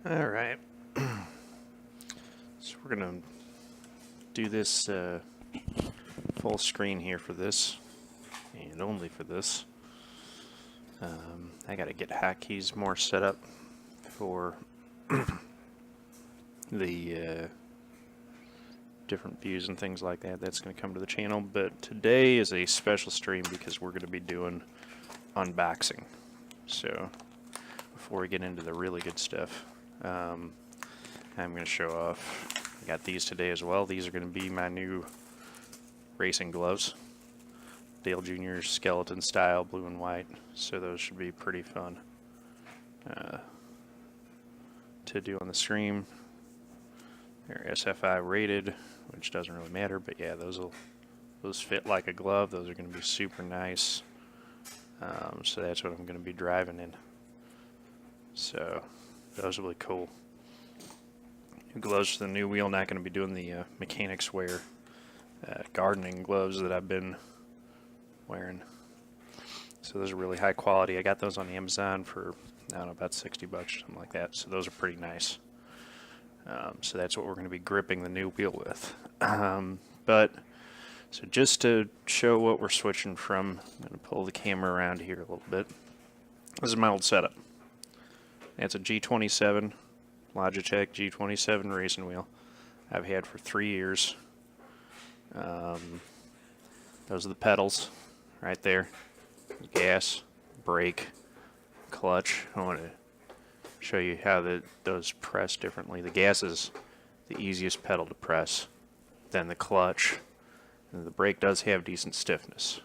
All right. So we're gonna do this full screen here for this, and only for this. I gotta get hotkeys more set up for the different views and things like that. That's gonna come to the channel, but today is a special stream because we're gonna be doing unboxing. So before we get into the really good stuff, I'm going to show off. I got these today as well. These are going to be my new racing gloves. Dale Jr.'s skeleton style, blue and white. So those should be pretty fun to do on the stream. They're SFI rated, which doesn't really matter, but yeah, those fit like a glove. Those are going to be super nice. So that's what I'm going to be driving in. So those will be cool. New gloves for the new wheel. Not going to be doing the mechanics wear gardening gloves that I've been wearing. So those are really high quality. I got those on Amazon for, I don't know, about 60 bucks or something like that. So those are pretty nice. So that's what we're going to be gripping the new wheel with. So just to show what we're switching from, I'm going to pull the camera around here a little bit. This is my old setup. It's a G27, Logitech G27 racing wheel I've had for 3 years. Those are the pedals right there. Gas, brake, clutch. I want to show you how those press differently. The gas is the easiest pedal to press, then the clutch. And the brake does have decent stiffness.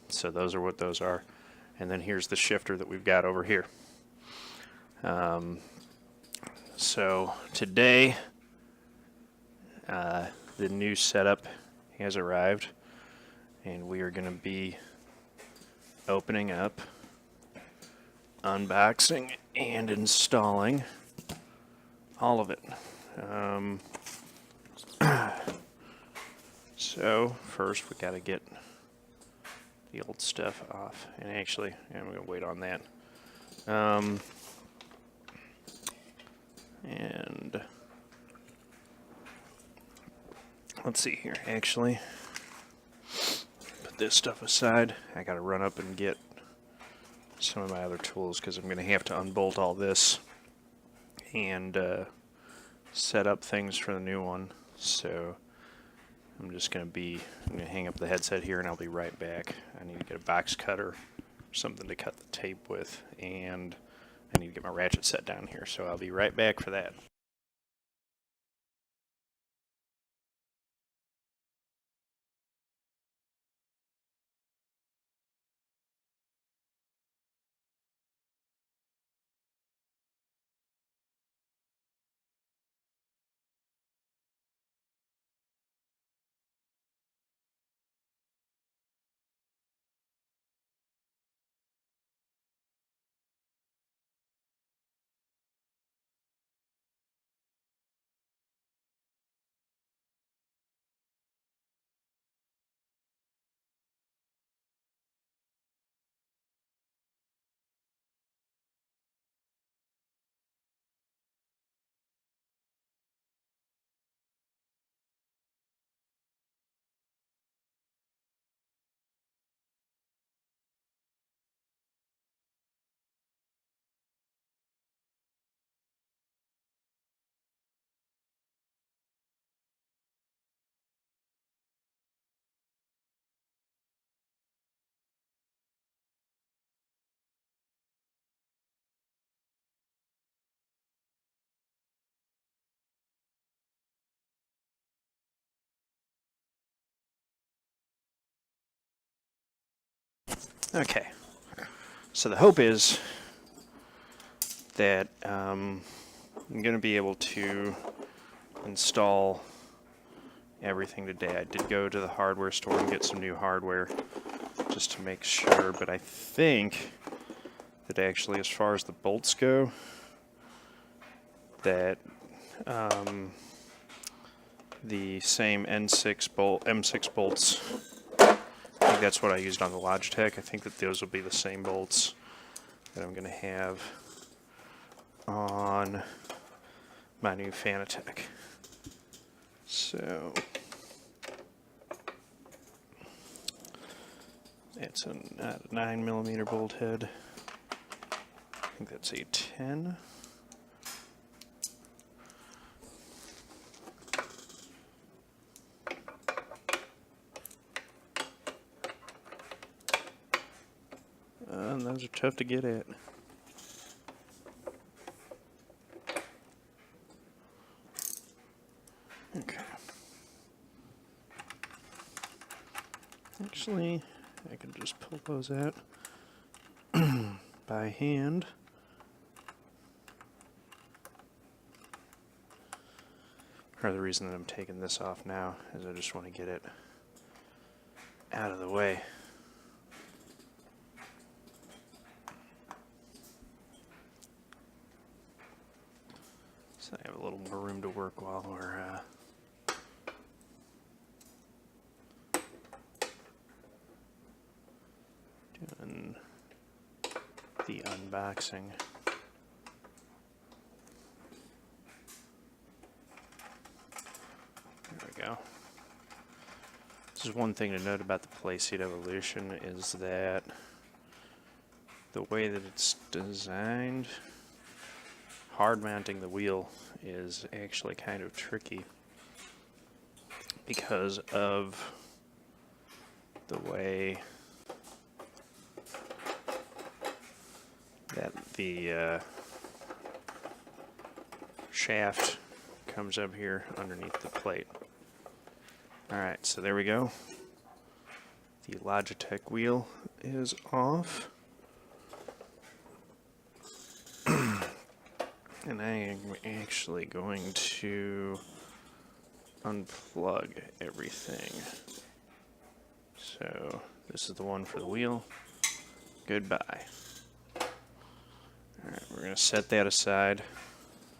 So those are what those are. And then here's the shifter that we've got over here. So today, the new setup has arrived, and we are going to be opening up, unboxing, and installing all of it. So first we got to get the old stuff off, and actually I'm going to wait on that. And let's see here, actually put this stuff aside. I got to run up and get some of my other tools because I'm going to have to unbolt all this and set up things for the new one. So I'm going to hang up the headset here and I'll be right back. I need to get a box cutter, something to cut the tape with, and I need to get my ratchet set down here. So I'll be right back for that. Okay, so the hope is that I'm going to be able to install everything today. I did go to the hardware store and get some new hardware just to make sure, but I think that actually as far as the bolts go, that the same M6 bolts, I think that's what I used on the Logitech. I think that those will be the same bolts that I'm going to have on on my new Fanatec. So it's a 9mm bolt head. I think that's a 10. And those are tough to get at. Okay. Actually, I can just pull those out by hand. Part of the reason that I'm taking this off now is I just want to get it out of the way. So I have a little more room to work while we're doing the unboxing. There we go. This is one thing to note about the playseat evolution is that the way that it's designed, hard mounting the wheel is actually kind of tricky because of the way that the shaft comes up here underneath the plate. Alright, so there we go. The Logitech wheel is off. And I am actually going to unplug everything. So this is the one for the wheel. Goodbye. Alright, we're going to set that aside.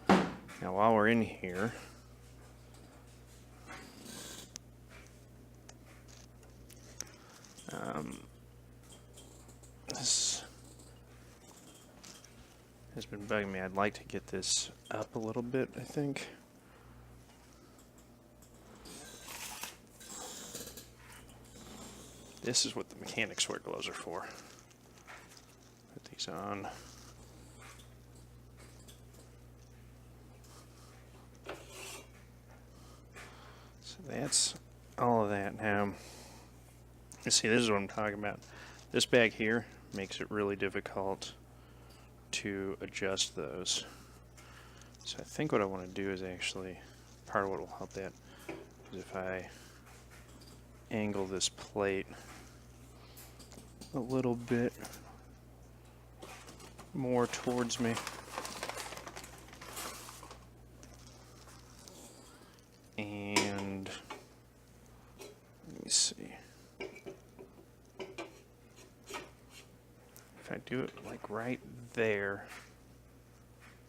Now while we're in here, this has been bugging me. I'd like to get this up a little bit, I think. This is what the mechanics wear gloves are for. Put these on. So that's all of that. Now, you see, this is what I'm talking about. This bag here makes it really difficult to adjust those. So I think what I want to do is actually, part of what will help that is if I angle this plate a little bit more towards me. And let me see. If I do it like right there,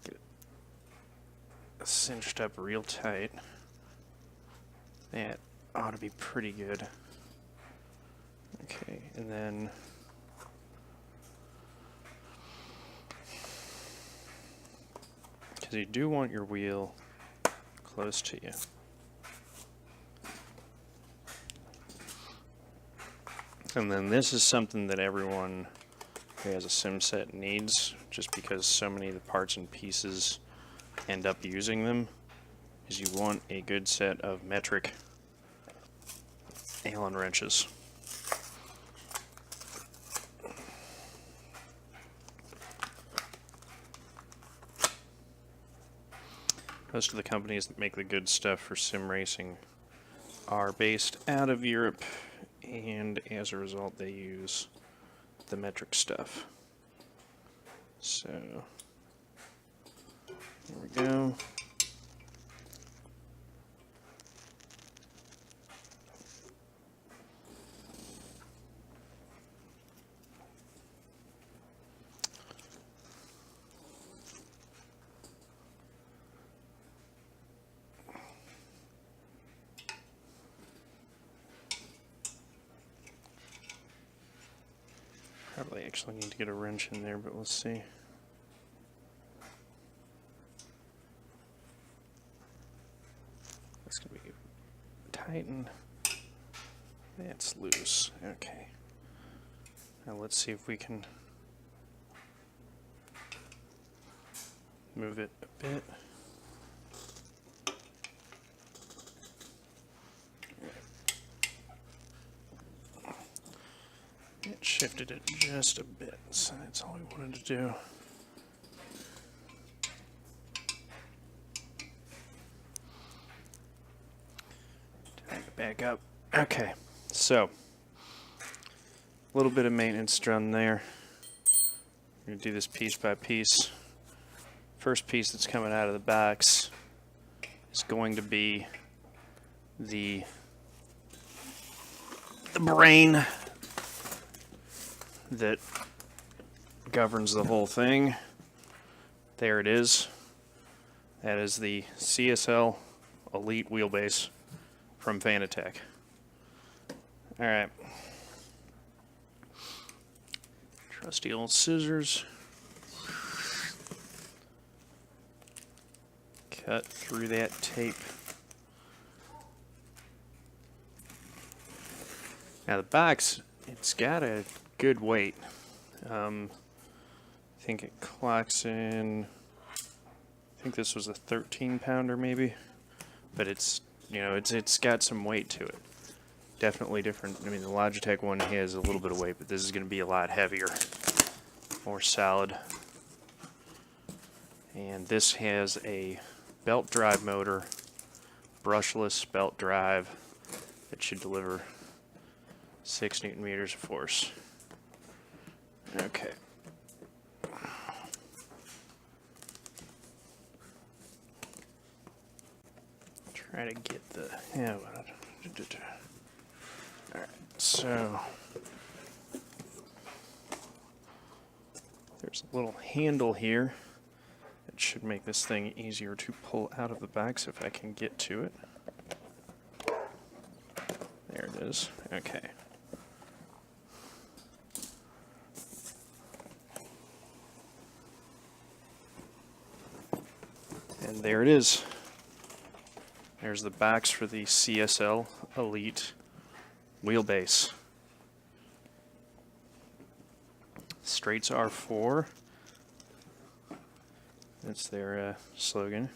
get it cinched up real tight, that ought to be pretty good. Okay, and then because you do want your wheel close to you. And then this is something that everyone who has a sim set needs, just because so many of the parts and pieces end up using them, is you want a good set of metric Allen wrenches. Most of the companies that make the good stuff for sim racing are based out of Europe, and as a result they use the metric stuff. So here we go. Probably actually need to get a wrench in there, but we'll see. tighten. That's loose. Okay. Now let's see if we can move it a bit. It shifted it just a bit, so that's all we wanted to do. Drag it back up. Okay, so a little bit of maintenance done there. We're going to do this piece by piece. First piece that's coming out of the box is going to be the brain that governs the whole thing. There it is. That is the CSL Elite wheelbase from Fanatec. Alright. Trusty old scissors. Cut through that tape. Now the box, it's got a good weight. I think it clocks in, I think this was a 13-pounder maybe, but it's, you know, it's got some weight to it. Definitely different. I mean, the Logitech one has a little bit of weight, but this is going to be a lot heavier, more solid. And this has a belt drive motor, brushless belt drive that should deliver 6 Newton meters of force. Okay. Try to get the, yeah. Alright, so there's a little handle here that should make this thing easier to pull out of the box if I can get to it. There it is. Okay. And there it is. There's the box for the CSL Elite wheelbase. Straights are for. That's their slogan.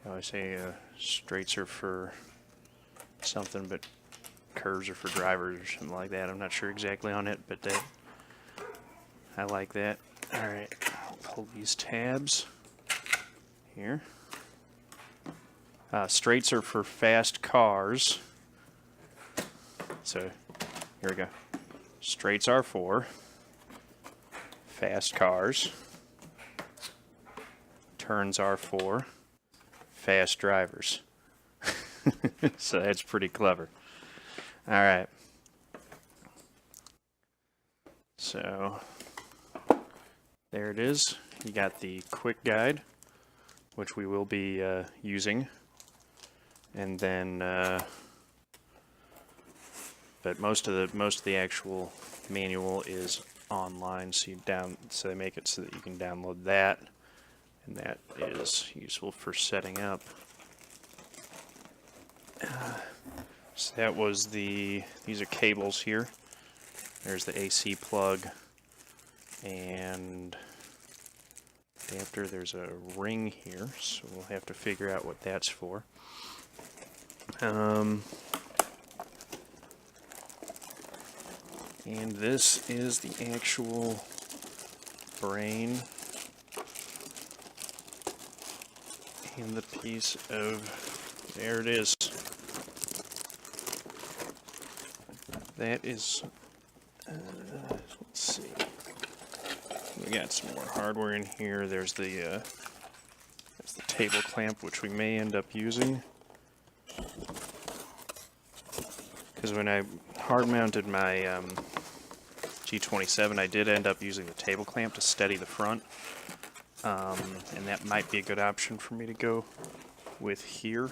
I always say straights are for something, but curves are for drivers or something like that. I'm not sure exactly on it, but I like that. Alright, pull these tabs here. Straights are for fast cars. So here we go. Straights are for fast cars. Turns are for fast drivers. So that's pretty clever. All right. So there it is. You got the quick guide, which we will be using, and then but most of the actual manual is online, so they make it so that you can download that, and that is useful for setting up. So that was these are cables here. There's the AC plug and adapter. There's a ring here, so we'll have to figure out what that's for. And this is the actual brain and the piece of, there it is. That is, let's see, we got some more hardware in here. There's the table clamp, which we may end up using. Because when I hard mounted my G27, I did end up using the table clamp to steady the front. And that might be a good option for me to go with here.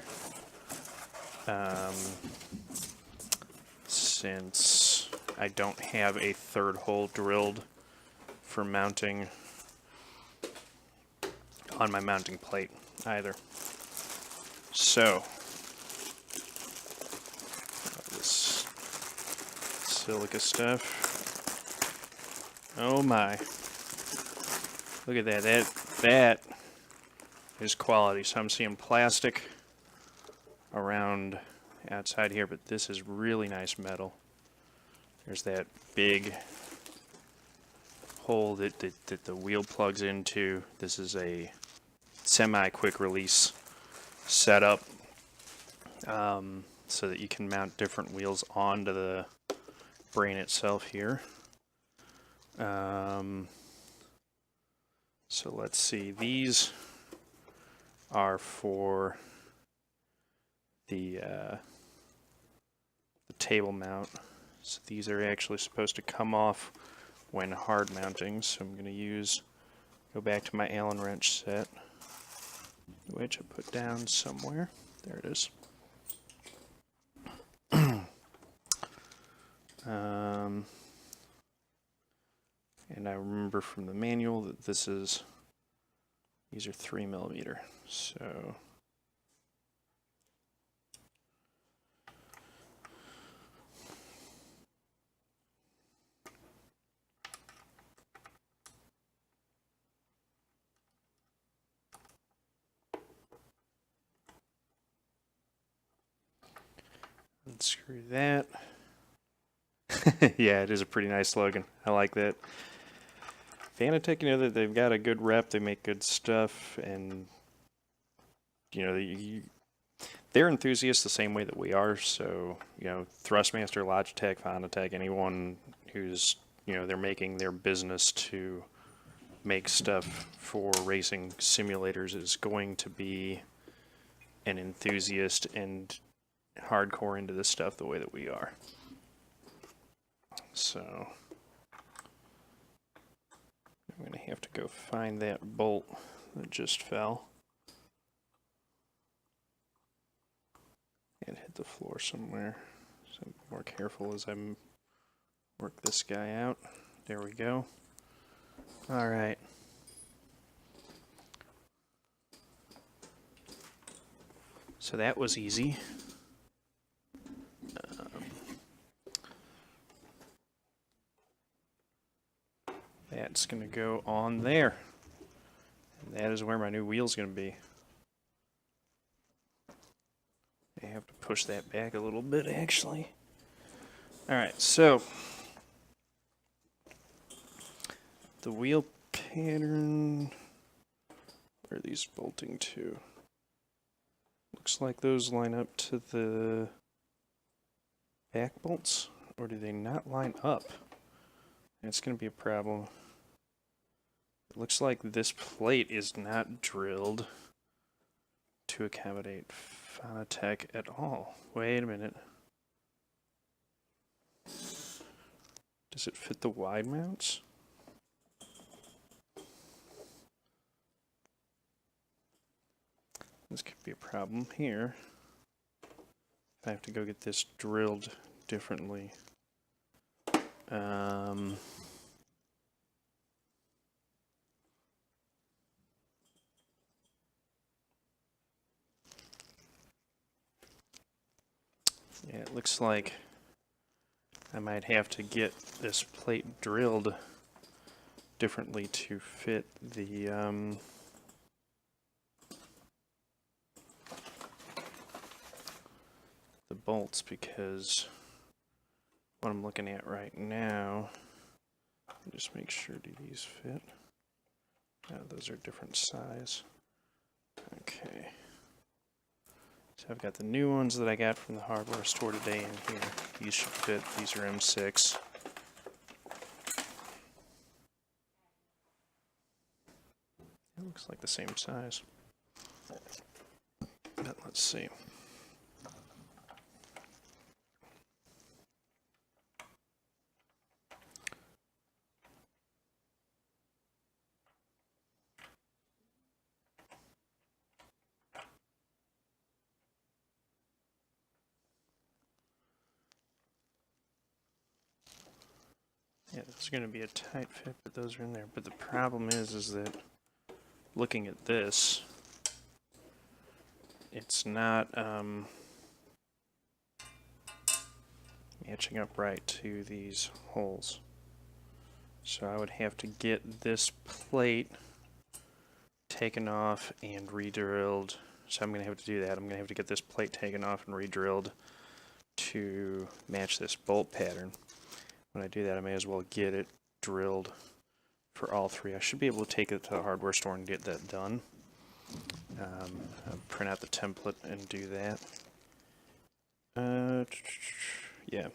Since I don't have a third hole drilled for mounting on my mounting plate either. So silica stuff. Oh my. Look at that. That is quality. So I'm seeing plastic around outside here, but this is really nice metal. There's that big hole that the wheel plugs into. This is a semi-quick release setup, so that you can mount different wheels onto the brain itself here. So let's see, these are for the table mount. So these are actually supposed to come off when hard mounting. So I'm going to go back to my Allen wrench set, which I put down somewhere. There it is. And I remember from the manual that these are 3mm. So unscrew that. Yeah, it is a pretty nice slogan. I like that. Fanatec, you know, that they've got a good rep. They make good stuff, and you know, they're enthusiasts the same way that we are. So, you know, Thrustmaster, Logitech, Fanatec, anyone who's, you know, they're making their business to make stuff for racing simulators is going to be an enthusiast and hardcore into this stuff the way that we are. So I'm going to have to go find that bolt that just fell and hit the floor somewhere. So be more careful as I work this guy out. There we go. All right. So that was easy. That's going to go on there. And that is where my new wheel's going to be. I have to push that back a little bit, actually. Alright, so the wheel pattern, where are these bolting to? Looks like those line up to the back bolts, or do they not line up? That's going to be a problem. It looks like this plate is not drilled to accommodate Fanatec at all. Wait a minute. Does it fit the wide mounts? This could be a problem here. I have to go get this drilled differently. Yeah, it looks like I might have to get this plate drilled differently to fit the bolts, because what I'm looking at right now, just make sure, do these fit? No, those are different size. Okay. So I've got the new ones that I got from the hardware store today in here. These should fit. These are M6. It looks like the same size. But let's see. Yeah, it's going to be a tight fit, but those are in there. But the problem is that looking at this, it's not, matching up right to these holes. So I would have to get this plate taken off and re-drilled. So I'm going to have to do that. I'm going to have to get this plate taken off and re-drilled to match this bolt pattern. When I do that, I may as well get it drilled for all three. I should be able to take it to the hardware store and get that done. I'll print out the template and do that. Yeah.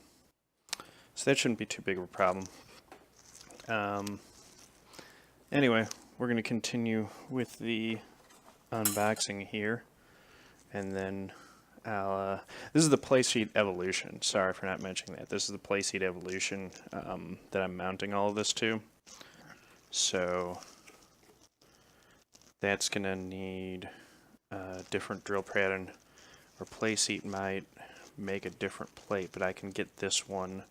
So that shouldn't be too big of a problem. Anyway, we're going to continue with the unboxing here. And then I'll, this is the Playseat Evolution. Sorry for not mentioning that. This is the Playseat Evolution that I'm mounting all of this to. So that's going to need a different drill pattern, or Playseat might make a different plate, but I can get this one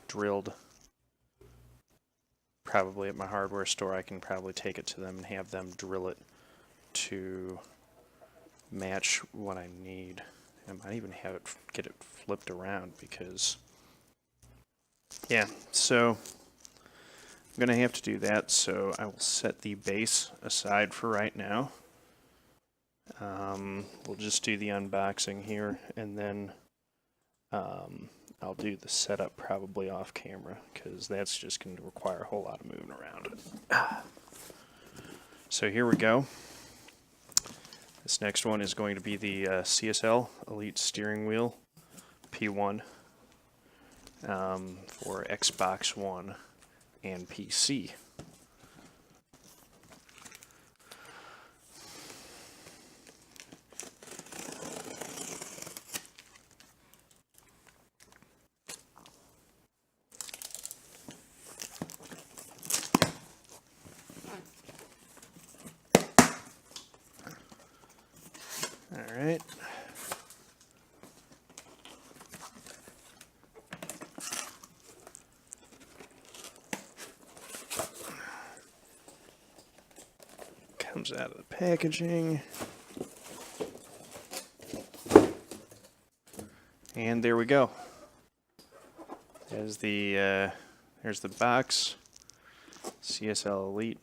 drilled probably at my hardware store. I can probably take it to them and have them drill it to match what I need. I might even have it get it flipped around because, yeah, so I'm going to have to do that, so I will set the base aside for right now. We'll just do the unboxing here, and then I'll do the setup probably off camera, because that's just going to require a whole lot of moving around. So here we go. This next one is going to be the CSL Elite Steering Wheel P1 for Xbox One and PC. All right. Comes out of the packaging. And there we go. There's the box. CSL Elite.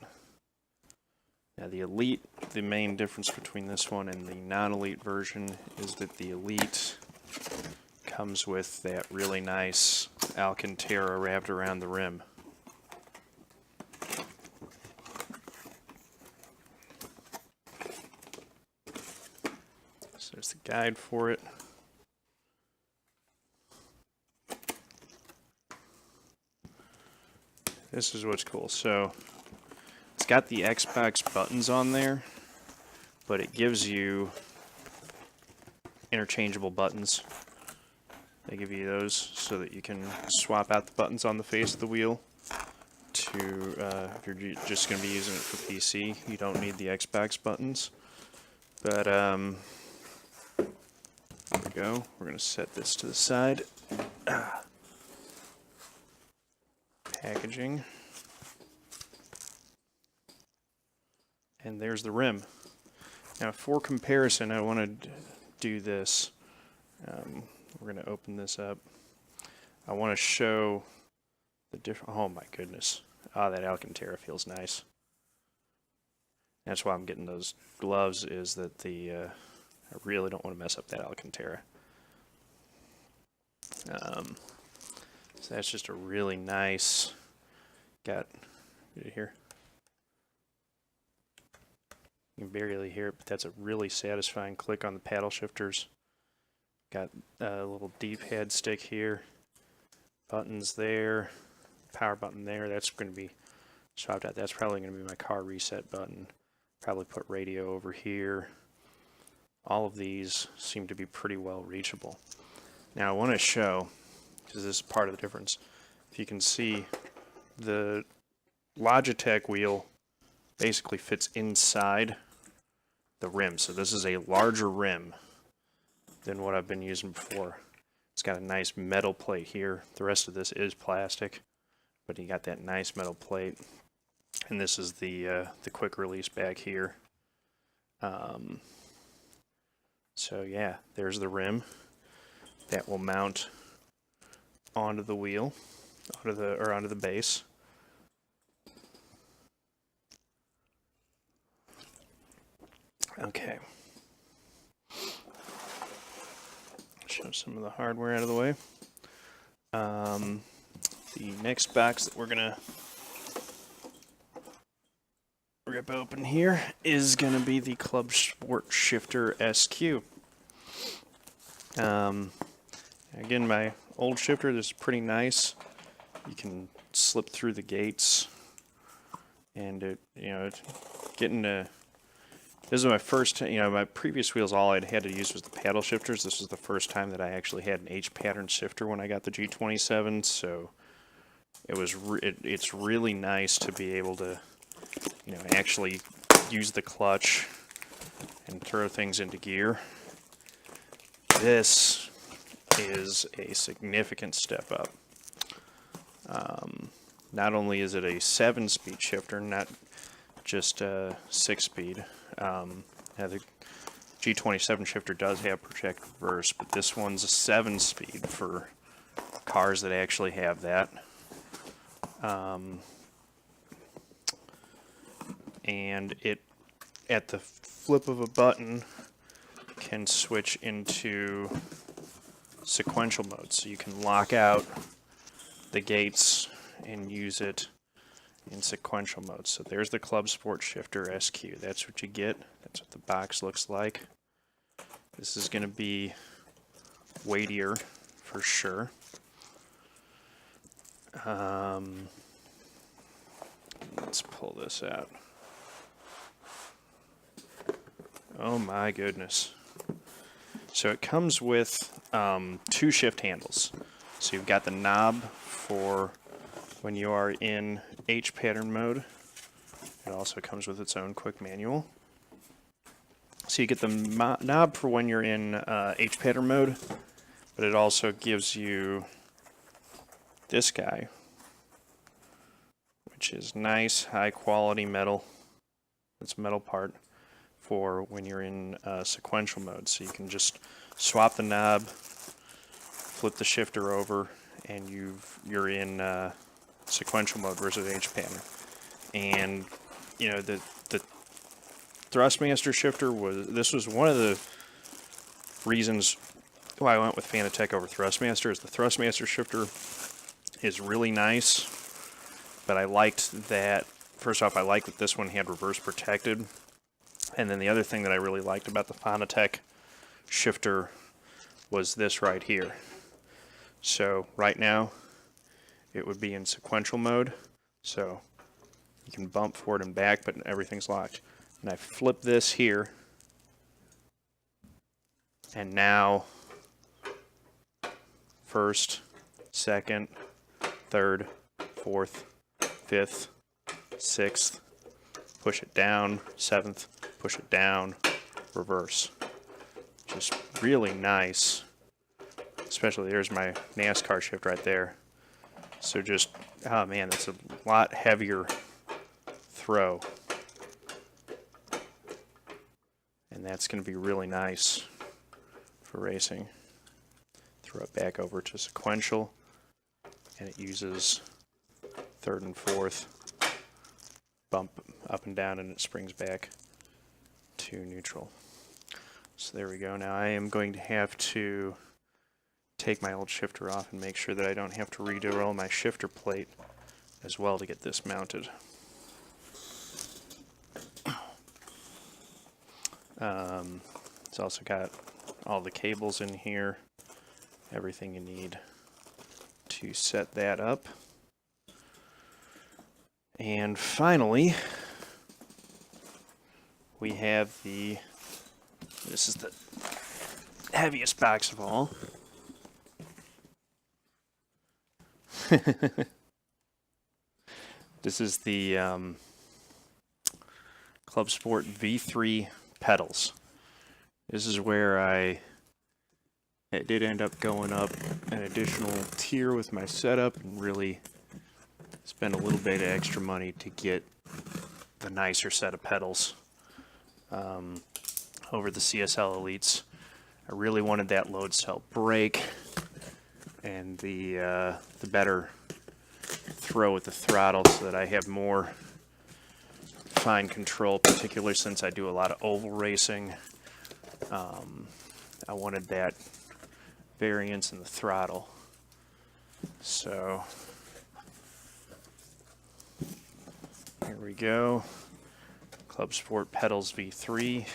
Now the Elite, the main difference between this one and the non-Elite version is that the Elite comes with that really nice Alcantara wrapped around the rim. So there's the guide for it. This is what's cool. So it's got the Xbox buttons on there, but it gives you interchangeable buttons. They give you those so that you can swap out the buttons on the face of the wheel to, if you're just going to be using it for PC, you don't need the Xbox buttons. But, there we go. We're going to set this to the side. Packaging. And there's the rim. Now for comparison, I want to do this. We're going to open this up. I want to show the different, oh my goodness. Ah, that Alcantara feels nice. That's why I'm getting those gloves, is that I really don't want to mess up that Alcantara. So that's just a really nice, got it here. You can barely hear it, but that's a really satisfying click on the paddle shifters. Got a little D-pad stick here, buttons there, power button there. That's going to be swapped out. That's probably going to be my car reset button. Probably put radio over here. All of these seem to be pretty well reachable. Now I want to show, because this is part of the difference, if you can see, the Logitech wheel basically fits inside the rim. So this is a larger rim than what I've been using before. It's got a nice metal plate here. The rest of this is plastic, but you got that nice metal plate. And this is the quick release back here. So yeah, there's the rim. that will mount onto the wheel, onto the base. Okay. Show some of the hardware out of the way. The next box that we're gonna rip open here is gonna be the Club Sport Shifter SQ. Again, my old shifter, this is pretty nice. You can slip through the gates, and this is my first, my previous wheels, all I'd had to use was the paddle shifters. This was the first time that I actually had an H-pattern shifter when I got the G27, so it's really nice to be able to, actually use the clutch and throw things into gear. This is a significant step up. Not only is it a 7-speed shifter, not just a 6-speed. The G27 shifter does have project reverse, but this one's a 7-speed for cars that actually have that. And it, at the flip of a button, can switch into sequential mode. So you can lock out the gates and use it in sequential mode. So there's the Club Sport Shifter SQ. That's what you get. That's what the box looks like. This is going to be weightier for sure. Let's pull this out. Oh my goodness. So it comes with 2 shift handles. So you've got the knob for when you are in H pattern mode. It also comes with its own quick manual. So you get the knob for when you're in H pattern mode, but it also gives you this guy, which is nice, high quality metal. It's a metal part for when you're in sequential mode. So you can just swap the knob, flip the shifter over, and you're in sequential mode versus H pattern. And the Thrustmaster shifter was one of the reasons why I went with Fanatec over Thrustmaster. Is the Thrustmaster shifter is really nice, but I liked that. First off, I liked that this one had reverse protected, and then the other thing that I really liked about the Fanatec shifter was this right here. So right now it would be in sequential mode, so you can bump forward and back, but everything's locked. And I flip this here, and now first, second, third, fourth, fifth, sixth, push it down, seventh, push it down, reverse. Just really nice. Especially there's my NASCAR shift right there. So just, oh man, that's a lot heavier throw. And that's going to be really nice for racing. Throw it back over to sequential, and it uses third and fourth, bump up and down, and it springs back to neutral. So there we go. Now I am going to have to take my old shifter off and make sure that I don't have to re-drill my shifter plate as well to get this mounted. It's also got all the cables in here, everything you need to set that up. And finally, we have this is the heaviest box of all. This is the Club Sport V3 pedals. This is where it did end up going up an additional tier with my setup and really spend a little bit of extra money to get the nicer set of pedals over the CSL Elites. I really wanted that load cell brake and the better throw with the throttle so that I have more fine control, particularly since I do a lot of oval racing. I wanted that variance in the throttle. So here we go. Club Sport Pedals V3,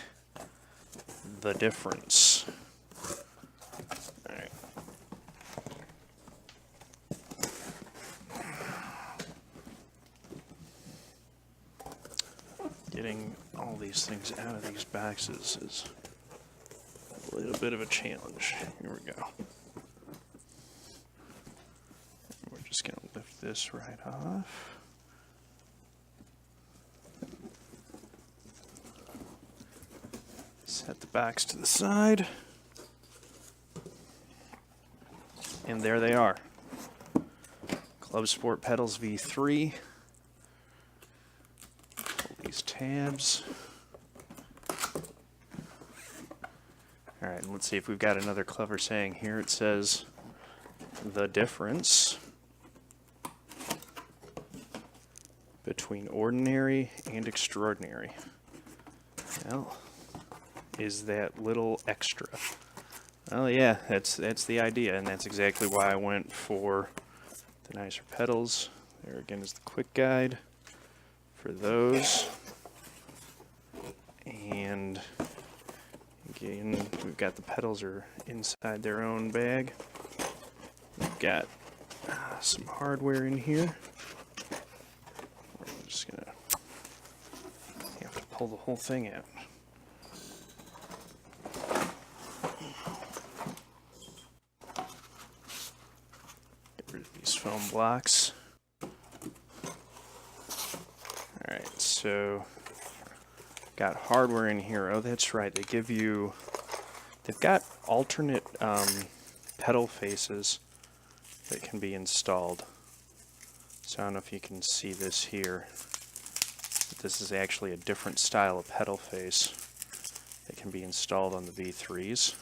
the difference. All right. Getting all these things out of these boxes is a little bit of a challenge. Here we go. We're just going to lift this right off. Set the box to the side. And there they are. Club Sport Pedals V3. Pull these tabs. Alright, and let's see if we've got another clever saying here. It says, the difference between ordinary and extraordinary. Well, is that little extra. Oh yeah, that's the idea, and that's exactly why I went for the nicer pedals. There again is the quick guide for those. And again, we've got the pedals are inside their own bag. We've got some hardware in here. We're just gonna have to pull the whole thing out. Foam blocks. Alright, so got hardware in here. Oh, that's right. They've got alternate pedal faces that can be installed. So I don't know if you can see this here. But this is actually a different style of pedal face that can be installed on the V3s.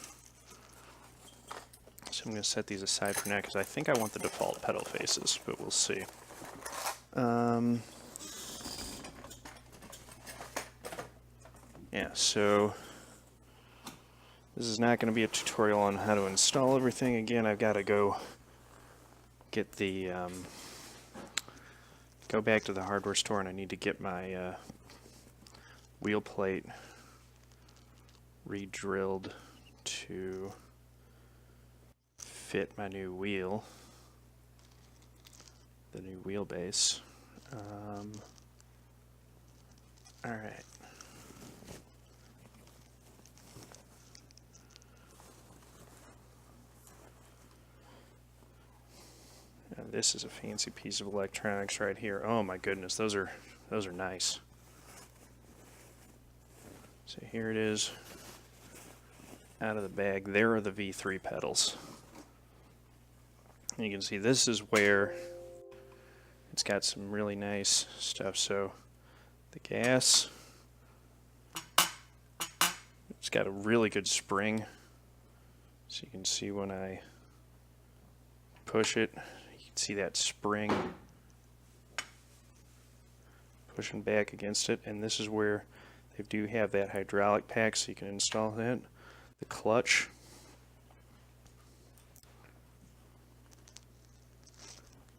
So I'm going to set these aside for now because I think I want the default pedal faces, but we'll see. Yeah, so this is not going to be a tutorial on how to install everything. Again, I've got to go get the go back to the hardware store, and I need to get my wheel plate re-drilled to fit my new wheel, the new wheelbase. Alright. Now this is a fancy piece of electronics right here. Oh my goodness, those are nice. So here it is out of the bag. There are the V3 pedals. You can see this is where it's got some really nice stuff. So the gas, it's got a really good spring. So you can see when I push it, you can see that spring pushing back against it. And this is where they do have that hydraulic pack, so you can install that. The clutch.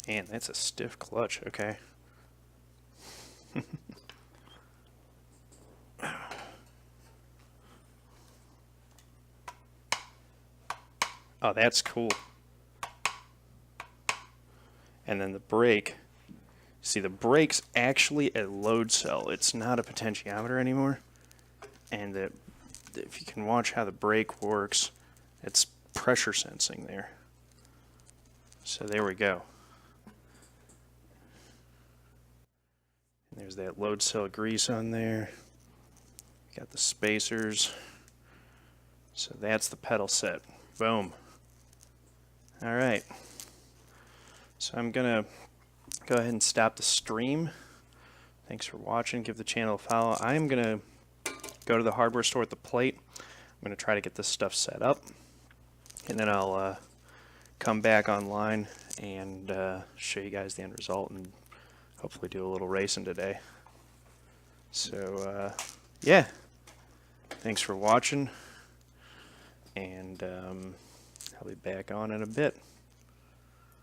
Man, that's a stiff clutch, okay. Oh, that's cool. And then the brake. See, the brake's actually a load cell. It's not a potentiometer anymore. And if you can watch how the brake works, it's pressure sensing there. So there we go. There's that load cell grease on there. Got the spacers. So that's the pedal set. Boom. Alright. So I'm going to go ahead and stop the stream. Thanks for watching. Give the channel a follow. I'm going to go to the hardware store with the plate. I'm I'm going to try to get this stuff set up, and then I'll come back online and show you guys the end result and hopefully do a little racing today. So yeah, thanks for watching, and I'll be back on in a bit.